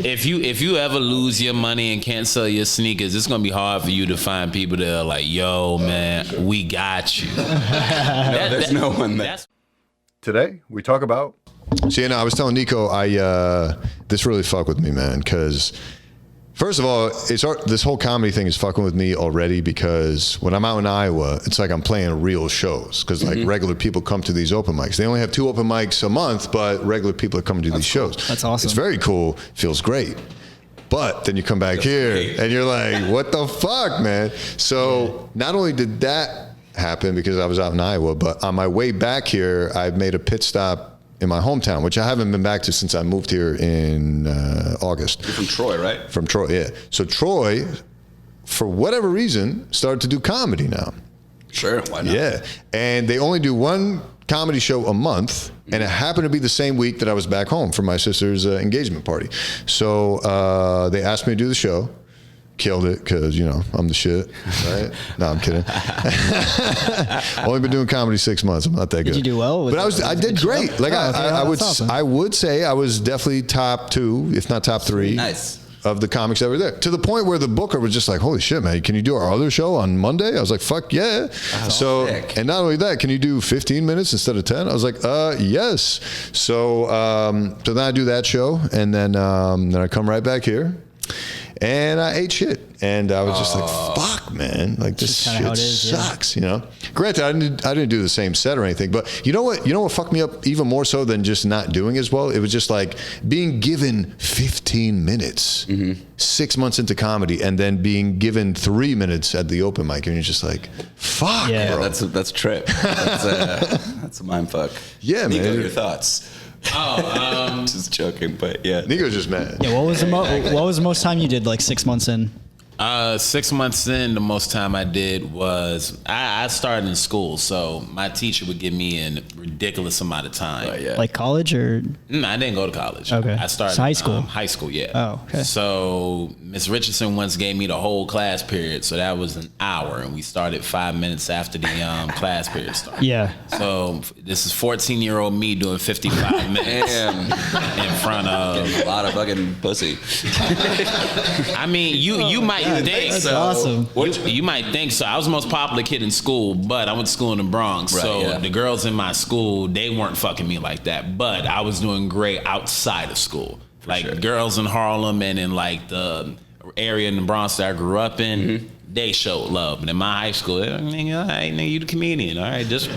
If you ever lose your money and can't sell your sneakers, it's gonna be hard for you to find people that are like, yo, man, we got you. There's no one there. Today, we talk about... See, I was telling Nico, this really fucked with me, man, because first of all, this whole comedy thing is fucking with me already because when I'm out in Iowa, it's like I'm playing real shows because like regular people come to these open mics. They only have 2 open mics a month, but regular people are coming to these shows. That's awesome. It's very cool. Feels great. But then you come back here and you're like, what the fuck, man? So not only did that happen because I was out in Iowa, but on my way back here, I made a pit stop in my hometown, which I haven't been back to since I moved here in August. You're from Troy, right? From Troy, yeah. So Troy, for whatever reason, started to do comedy now. Sure, why not? Yeah, and they only do 1 comedy show a month, and it happened to be the same week that I was back home for my sister's engagement party. So they asked me to do the show. Killed it because, I'm the shit, right? No, I'm kidding. Only been doing comedy 6 months. I'm not that good. Did you do well? But I did great. Like awesome. I would say I was definitely top 2, if not top 3. Nice. Of the comics that were there, to the point where the booker was just like, holy shit, man, can you do our other show on Monday? I was like, fuck yeah. So, sick. and not only that, can you do 15 minutes instead of 10? I was like, yes. So then I do that show, and then I come right back here. And I ate shit, and I was just like, "Fuck, man! Like this shit sucks." Granted, I didn't do the same set or anything, but you know what fucked me up even more so than just not doing as well. It was just like being given 15 minutes, 6 months into comedy, and then being given 3 minutes at the open mic, and you're just like, "Fuck, yeah, bro." That's a trip. That's a mind fuck. Yeah, Nico, man. your thoughts? Just joking, but yeah. Nico's just mad. Yeah, what was the most time you did, like 6 months in? 6 months in, the most time I did was I started in school, so my teacher would give me a ridiculous amount of time. Yeah. Like college or? I didn't go to college. Okay. I started high school. High school, yeah. Oh, okay. So Miss Richardson once gave me the whole class period, so that was an hour, and we started 5 minutes after the class period started. Yeah. So this is 14-year-old me doing 55 minutes in front of a lot of fucking pussy. I mean, you might think that's so. awesome. You might think so. I was the most popular kid in school, but I went to school in the Bronx. Right, so the girls in my school, they weren't fucking me like that. But I was doing great outside of school. Like girls in Harlem and in like the area in the Bronx that I grew up in, they showed love. But in my high school, nigga, all right, nigga, you the comedian. All right, just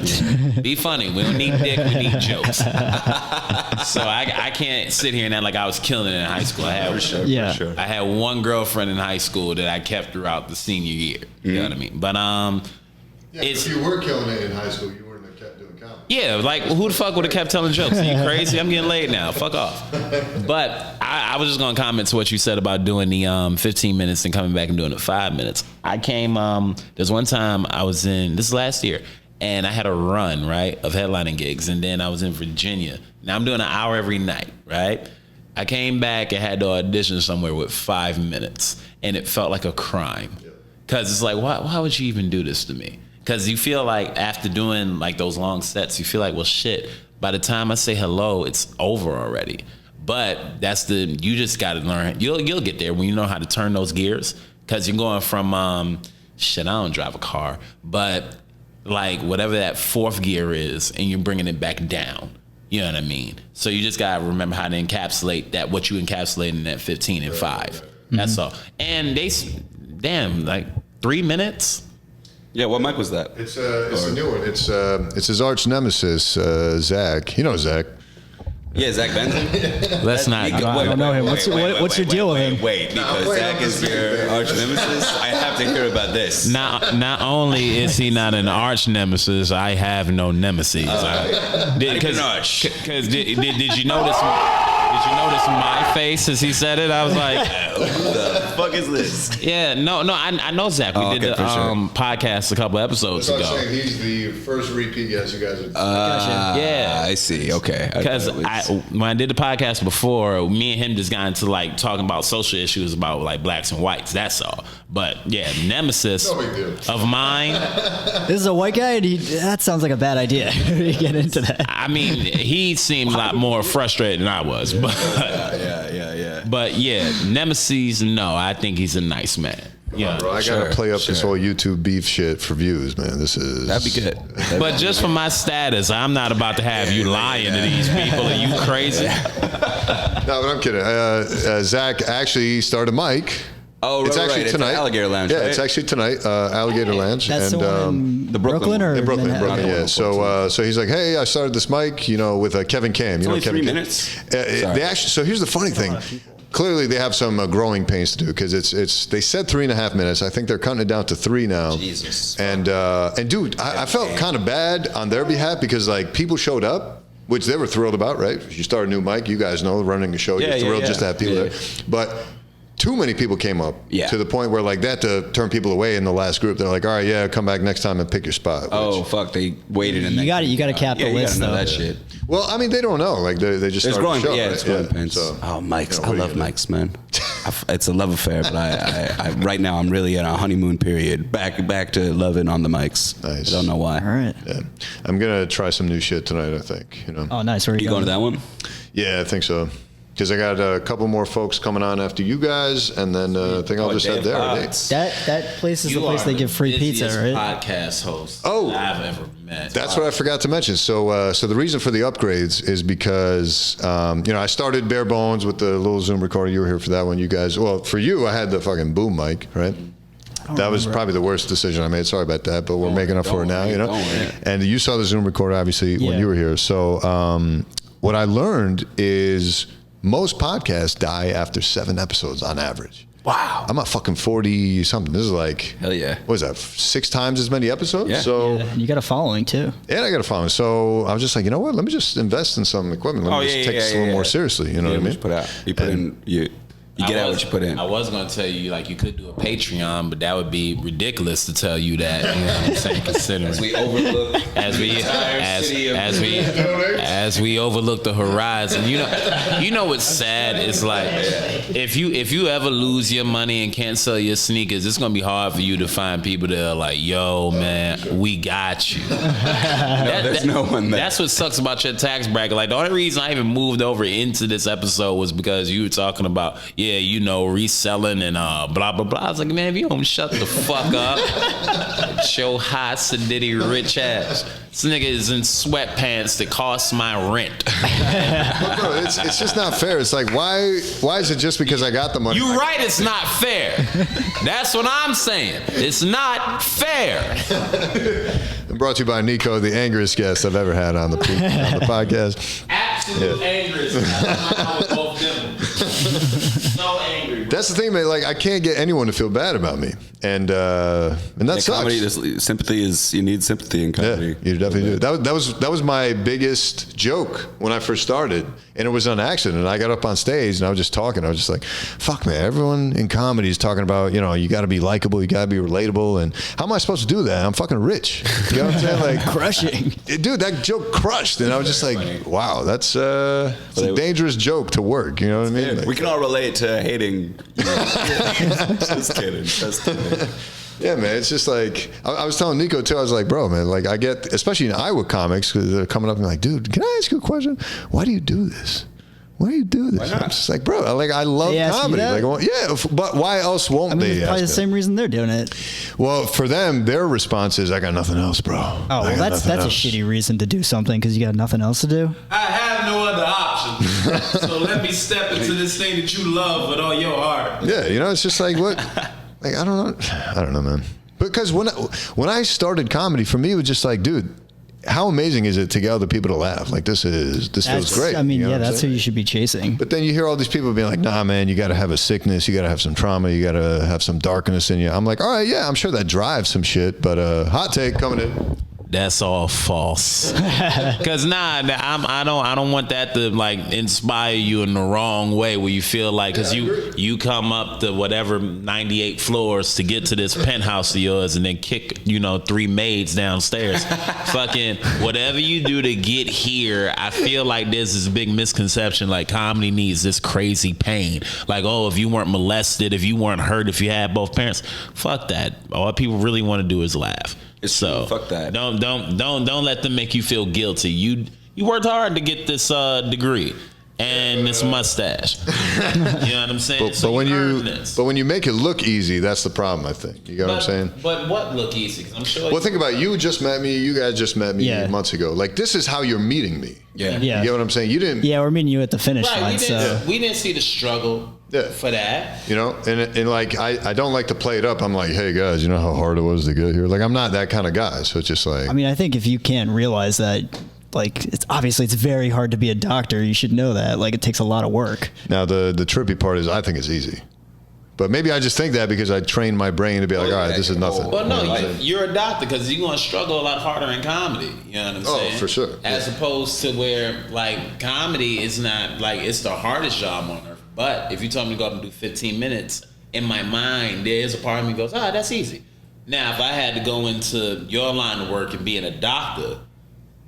be funny. We don't need dick, we need jokes. So I can't sit here and act like I was killing it in high school. I had one girlfriend in high school that I kept throughout the senior year. You know what I mean? But if you were killing it in high school, you wouldn't have kept doing comedy. Yeah, like who the fuck would have kept telling jokes? Are you crazy? I'm getting laid now. Fuck off. But I was just gonna comment to what you said about doing the 15 minutes and coming back and doing the 5 minutes. I came. There's one time I was this last year, and I had a run right of headlining gigs, and then I was in Virginia. Now I'm doing an hour every night, right? I came back and had to audition somewhere with 5 minutes, and it felt like a crime. Because it's like, why would you even do this to me? Because you feel like after doing like those long sets, you feel like, well, shit, by the time I say hello, it's over already. But you just got to learn. You'll get there when you know how to turn those gears. Because you're going from, I don't drive a car, but like whatever that fourth gear is, and you're bringing it back down. You know what I mean? So you just got to remember how to encapsulate that, what you encapsulate in that 15 and 5. That's all. And like 3 minutes. Yeah, what mic was that? It's a new one. It's his arch nemesis, Zach. You know Zach. Yeah, Zach Benson. Let's not. I don't know him. What's your deal with him? Because Zach is your arch nemesis. I have to hear about this. Not only is he not an arch nemesis, I have no nemesis. Because did you notice? Did you notice my face as he said it? I was like, "Who the fuck is this?" Yeah, no, I know Zach. We did the podcast a couple episodes ago. Saying he's the first repeat guest you guys yeah, I see. Okay, because when I did the podcast before, me and him just got into like talking about social issues about like blacks and whites. That's all. But yeah, nemesis of mine. This is a white guy, and that sounds like a bad idea. to get into that. I mean, he seemed a lot more frustrated than I was. But yeah. But yeah, Nemesis, no, I think he's a nice man. Yeah, Bro, I gotta play up this whole YouTube beef shit for views, man. That'd be good. But just for my status, I'm not about to have you lying to these people. Are you crazy? No, but I'm kidding. Zach actually started Mike. Oh, right, it's actually right. tonight. It's Alligator Lounge. Yeah, right? it's actually tonight. Alligator Lounge. That's and the one in the Brooklyn or in Brooklyn, Manhattan? yeah. So he's like, hey, I started this mic, with Kevin Cam. You know only Kevin 3 Cam? minutes. They actually. So here's the funny thing. Clearly, they have some growing pains to do because it's. They said 3.5 minutes. I think they're cutting it down to 3 now. Jesus. And dude, I felt kind of bad on their behalf because like people showed up, which they were thrilled about, right? You start a new mic, you guys know running a show, you're thrilled just to have people there. But too many people came up to the point where like that to turn people away in the last group. They're like, all right, yeah, come back next time and pick your spot. Oh fuck, they waited in. You got to cap the list you gotta know though. that shit. Well, I mean, they don't know. Like they just started the show. It's growing pains. So, Mics. I love mics, man. It's a love affair, but I right now I'm really in a honeymoon period. Back to loving on the mics. Nice. I don't know why. All right. Yeah. I'm gonna try some new shit tonight. I think. Oh, nice. Where are You going to that one? Yeah, I think so. Because I got a couple more folks coming on after you guys, and then I think I'll just head there. Right? That place is the place they give free pizza, right? Podcast host I've ever met. That's what I forgot to mention. So the reason for the upgrades is because I started bare bones with the little Zoom recorder. You were here for that one. You guys, well, for you, I had the fucking boom mic, right? That was probably the worst decision I made. Sorry about that, but we're making up for it now, And you saw the Zoom recorder, obviously, when you were here. So what I learned is most podcasts die after 7 episodes on average. Wow. I'm at fucking 40 something. This is like, Hell yeah. What is that? 6 times as many episodes? Yeah. So, And you got a following too. and I got a following. So I was just like, you know what? Let me just invest in some equipment. Let me just take this a little more seriously. You know what I mean? Put out. You put in. You get out what you put in. I was going to tell you, like, you could do a Patreon, but that would be ridiculous to tell you that. You know what I'm saying? Considering As we overlook as we overlook the horizon. You know what's sad? It's like if you ever lose your money and can't sell your sneakers, it's gonna be hard for you to find people that are like, yo, man, we got you. There's no one there. That's what sucks about your tax bracket. Like, the only reason I even moved over into this episode was because you were talking about reselling and blah blah blah. I was like, man, if you don't shut the fuck up, show high sedity rich ass. This nigga is in sweatpants that cost my rent. But bro, it's just not fair. It's like, why is it just because I got the money? You right, it's not fair. That's what I'm saying. It's not fair. Brought to you by Neko, the angriest guest I've ever had on the podcast. Absolute angriest. I was both them. So angry. That's the thing, man. Like, I can't get anyone to feel bad about me, and that sucks. Comedy, sympathy is. You need sympathy in comedy. Yeah, you definitely do. That was my biggest joke when I first started, and it was on accident. I got up on stage and I was just talking. I was just like, "Fuck, man! Everyone in comedy is talking about you got to be likable, you got to be relatable, and how am I supposed to do that? I'm fucking rich. You know what I'm saying? Like Crushing. Dude, that joke crushed, and I was just like, wow, that's a dangerous joke to work. You know what I mean? Like, We can all relate to hating. Just kidding. yeah, man. It's just like I was telling Neko too. I was like, bro, man. Like I get, especially in Iowa comics, because they're coming up and like, dude, can I ask you a question? Why do you do this? Why do you do this? I'm just like, bro, I love They ask you comedy. that? Like, yeah, but why else won't they? It's probably the ask same reason they're doing it. Well, for them, their response is, I got nothing else, bro. Oh, well, that's a shitty reason to do something because you got nothing else to do. I have no other options. So let me step into this thing that you love with all your heart. Yeah, it's just like what? Like I don't know, man. Because when I started comedy, for me it was just like, dude, how amazing is it to get other people to laugh? Like this feels great. I mean, you know what I'm that's who saying? you should be chasing. But then you hear all these people being like, nah, man, you got to have a sickness, you got to have some trauma, you got to have some darkness in you. I'm like, all right, yeah, I'm sure that drives some shit, but hot take coming in. That's all false. Cause I don't want that to like inspire you in the wrong way where you feel like, cause you come up to whatever 98 floors to get to this penthouse of yours and then kick 3 maids downstairs. Fucking whatever you do to get here, I feel like there's this big misconception like comedy needs this crazy pain. Like, oh, if you weren't molested, if you weren't hurt, if you had both parents, fuck that. All people really want to do is laugh. So fuck that. Don't let them make you feel guilty. You worked hard to get this degree. and this mustache. You know what I'm saying? But when earn this. you make it look easy, that's the problem. I think you get what I'm saying. But what look easy? 'Cause I'm sure. Well, think about it. You just met me. You guys just met me Yeah. months ago. Like, this is how you're meeting me. Yeah. Yeah. You get what I'm saying? You didn't. Yeah, we're meeting you at the finish Right, line. we didn't see the struggle for that. You know, and like I don't like to play it up. I'm like, hey guys, you know how hard it was to get here. Like, I'm not that kind of guy. So it's just like. I mean, I think if you can't realize that, like, it's very hard to be a doctor. You should know that. Like, it takes a lot of work. Now the trippy part is I think it's easy, but maybe I just think that because I trained my brain to be like, all right, this is nothing. Well, no, you're a doctor because you're going to struggle a lot harder in comedy. You know what I'm saying? Oh, for sure. As opposed to where, like, comedy is not, like, it's the hardest job on earth. But if you told me to go up and do 15 minutes, in my mind, there's a part of me that goes, that's easy. Now, if I had to go into your line of work and being a doctor,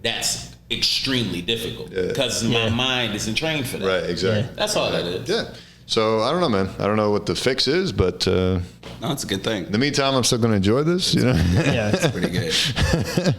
that's extremely difficult because my mind isn't trained for that. Right, exactly. Yeah. That's all that is. Yeah. So I don't know, man. I don't know what the fix is, but No, it's a good thing. in the meantime, I'm still going to enjoy this. You know. Yeah. Pretty good.